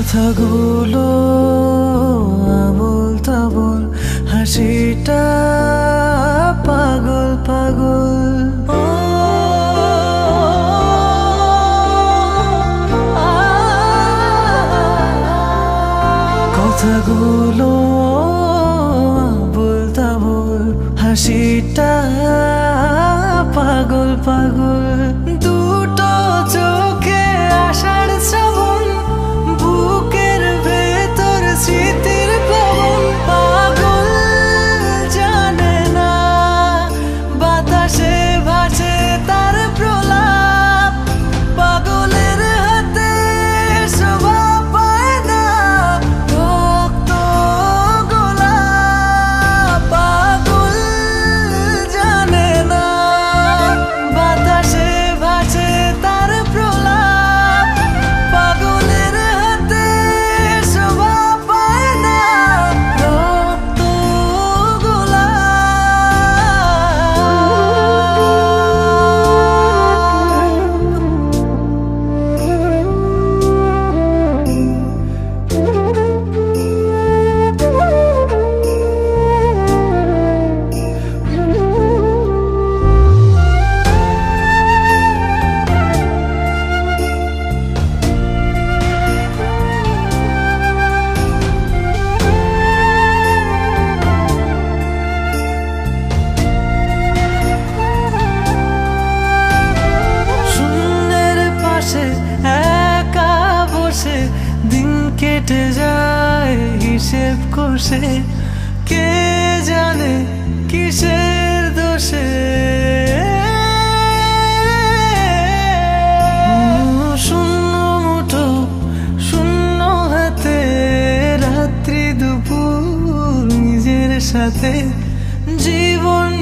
কথাগুলো আবোল তাবোল, হাসিটা পাগল পাগল। কথাগুলো আবোল তাবোল, হাসিটা পাগল পাগল। দুটো চোখে আষাঢ় শ্রাবণ, বুকের ভেতর স্মৃতির প্লাবন। পাগল জানে না বাতাসে ভাসে তার প্রলাপ, পাগলের হাতে শোভা পায় না রক্ত গোলাপ। পাগল জানে না বাতাসে ভাসে তার প্রলাপ, পাগলের হাতে শোভা পায় না রক্ত গোলাপ। একা বসে দিন কেটে যায় হিসেব কষে, কে জানে কিসের দোষে। শূন্য মুঠো শূন্য হাতে, রাত্রি দুপুর নিজের সাথে, জীবন